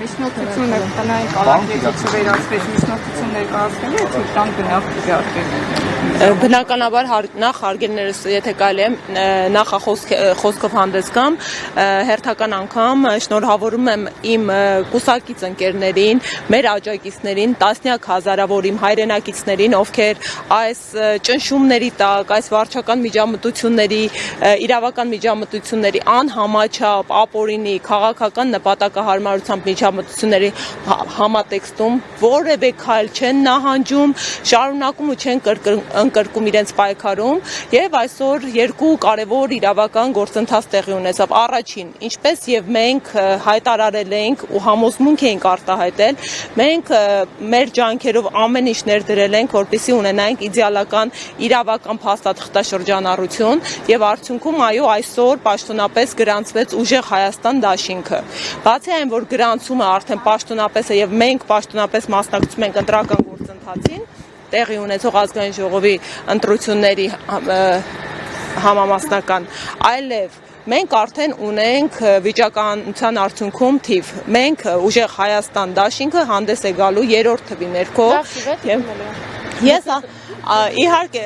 միջնորդություն տնային կալանքեցիցը վերածվեց միջնորդություն ներկայացնելու է ցույցան գնահ արգելել։ Բնականաբար նախ արգելներս եթե կարելի է նախախոսքով հանդես գամ, հերթական անգամ շնորհավորում եմ իմ կուսակից ընկերներին, մեր աջակիցներին, տասնյակ հազարավոր իմ հայրենակիցներին, ովքեր այս ճնշումների տակ, այս վարչական միջամտությունների, իրավական միջամտությունների անհամաչափ, ապօրինի, քաղաքական նպատակահարմարությամբ միջամտությունների համատեքստում որևէ քայլ չեն նահանջում, շարունակում ու չեն ընկրկում իրենց պայքարում եւ այսօր երկու կարեւոր իրավական գործընթաց տեղի ունեցավ։ Առաջին, ինչպես եւ մենք հայտարարել ենք ու համոզմունք էինք արտահայտել, մենք մեր ջանքերով ամեն ինչ ներդրել ենք, որպեսզի ունենանք իդեալական իրավական փաստաթղթաշրջանառություն եւ արդյունքում այո այսօր պաշտոնապես գրանցվեց ուժեղ Հայաստան դաշինքը։ Բացի այն, որ գրանցումը արդեն պաշտոնապես է եւ մենք պաշտոնապես մասնակցում ենք ընտրական գործընթացին, տեղի ունեցող ազգային ժողովի ընտրությունների համամասնական, այլև մենք արդեն ունենք վիճակագրության արդյունքում թիվ։ Մենք ուժեղ Հայաստան դաշինքը հանդես է գալու երրորդ թվի ներքո։ Իհարկե,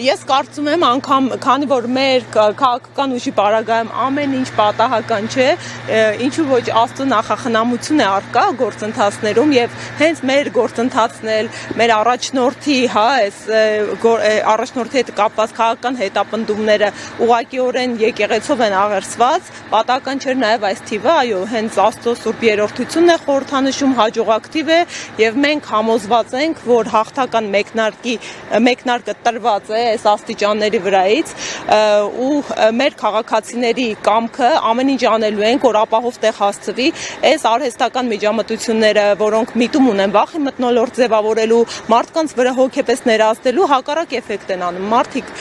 ես կարծում եմ անգամ, քանի որ մեր քաղաքական ուժի պարագայում ամեն ինչ պատահական չէ, ինչու ոչ Աստծո նախախնամություն է առկա գործընթացներում եւ հենց մեր գործընթացն էլ մեր առաջնորդի, առաջնորդի հետ կապված քաղաքական հետապնդումները ուղղակիորեն եկեղեցով են աղերսված, պատահական չէր նաեւ այս թիվը, այո, հենց Աստծո Սուրբ Երրորդությունն է խորհրդանշում, հաջողակ թիվ է եւ մենք համոզված ենք, որ հաղթական մեկնարկը տրված է այս աստիճանների վրայից ու մեր քաղաքացիների կամքը ամեն ինչ անելու ենք, որ ապահով տեղ հասցվի այս արհեստական միջամտությունները, որոնք միտում ունեն վախի մթնոլորտ ձևավորելու, մարդկանց վրա հոգեպես ներազդելու հակառակ էֆեկտ են անում։ Մարդիկ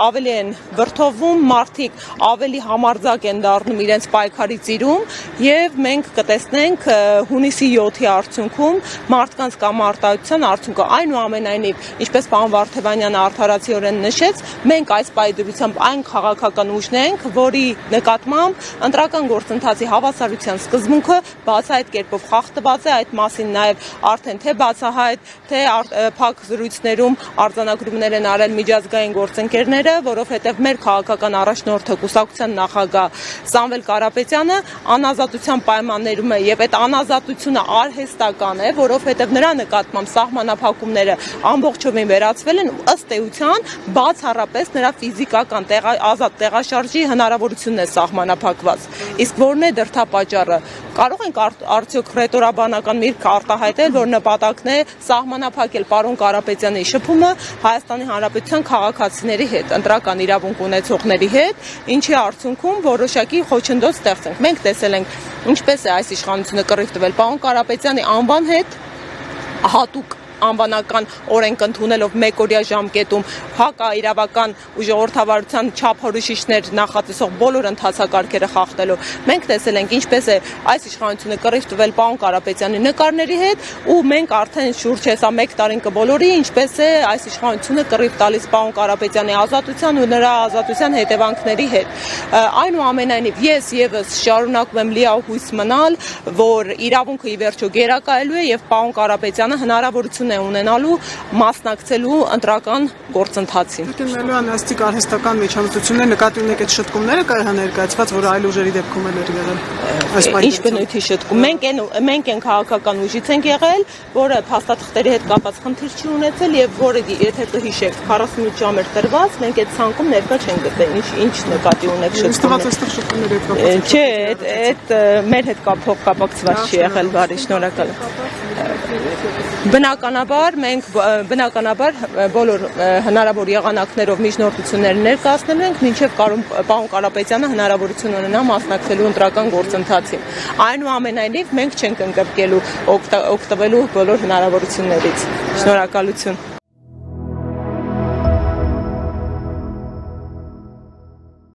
ավելի են վրդովում, մարդիկ ավելի համարձակ են դառնում իրենց պայքարի ծիրում եւ մենք կտեսնենք հունիսի 7-ի արդյունքում մարդկանց կամարտահայտության արդյունքը։ Այնուամենայնիվ, ինչպես պարոն Վարդևանյանը արդարացիորեն նշեց, մենք այս պայդրությամբ այն քաղաքական ուժն ենք, որի նկատմամբ ընտրական գործընթացի հավասարության սկզբունքը բացահայտ կերպով խախտված է, այդ մասին նաև արդեն թե բացահայտ, թե փակ զրույցներում արձանագրումներ են արել միջազգային գործընկերները, որովհետև մեր քաղաքական առաջնորդը կուսակցության նախագահ Սամվել Կարապետյանը անազատության պայմաններում է եւ այդ անազատությունը արհեստական է, որովհետև նրա նկատմամբ սահմանափակումները ամբողջովին վերացվել են ըստ էության բացառապես նրա ֆիզիկական ազատ տեղաշարժի հնարավորությունն է սահմանափակված։ Իսկ որն է դրդապատճառը։ Կարող ենք արդյոք ռետորաբանական միտք արտահայտել, որ նպատակն է սահմանափակել պարոն Կարապետյանի շփումը Հայաստանի Հանրապետության քաղաքացիների հետ, ընտրական իրավունք ունեցողների հետ, ինչի արդյունքում որոշակի խոչընդոտ ստեղծենք։ Մենք տեսել ենք ինչպես է այս իշխանությունը կռիվ տվել պարոն Կարապետյանի անվան հետ, հատուկ անվանական օրենք ընդունելով մեկօրյա ժամկետում հակաիրավական ու ժողովրդավարության չափորոշիչներ նախատեսող բոլոր ընթացակարգերը խախտելով։ Մենք տեսել ենք ինչպես է այս իշխանությունը կռիվ տվել պարոն Կարապետյանի նկարների հետ ու մենք արդեն շուրջ հեսա 1 տարին կբոլորի ինչպես է այս իշխանությունը կռիվ տալիս պարոն Կարապետյանի ազատության ու նրա ազատության հետևանքների հետ։ Այնուամենայնիվ ես եւս շարունակում եմ լիահույս մնալ, որ իրավունքը ի վերջո գերակայելու է եւ պարոն Կարապետյանը հնարավորություն է ունենալու մասնակցելու ընտրական գործընթացին։ Դիտելու անաստիկ արհեստական միջամտություններ նկատի ունեք այդ շտկումները կայ ներկայացված, որ այլ ուժերի դեպքում էլ էր եղել։ Ինչ բնույթի շտկում։ Մենք են քաղաքական ուժից ենք եղել, որը փաստաթղթերի հետ կապված խնդիր չի ունեցել եւ որը եթե կհիշեք 48 ժամ էր տրված, մենք այդ ցանկում ներկա չենք գտել։ Ինչ նկատի ունեք շտկումները։ Չէ, այդ մեր հետ կապակցված չի եղել, բարի, շնորհակալ եմ։ Բնականաբար բոլոր հնարավոր եղանակներով միջնորդություններ ներկայացնելու ենք, մինչև պարոն Կարապետյանը հնարավորություն ունենա մասնակցելու ընտրական գործընթացին։ Այնուամենայնիվ մենք չենք ընկրկելու օգտվելու բոլոր հնարավորություններից։ Շնորհակալություն։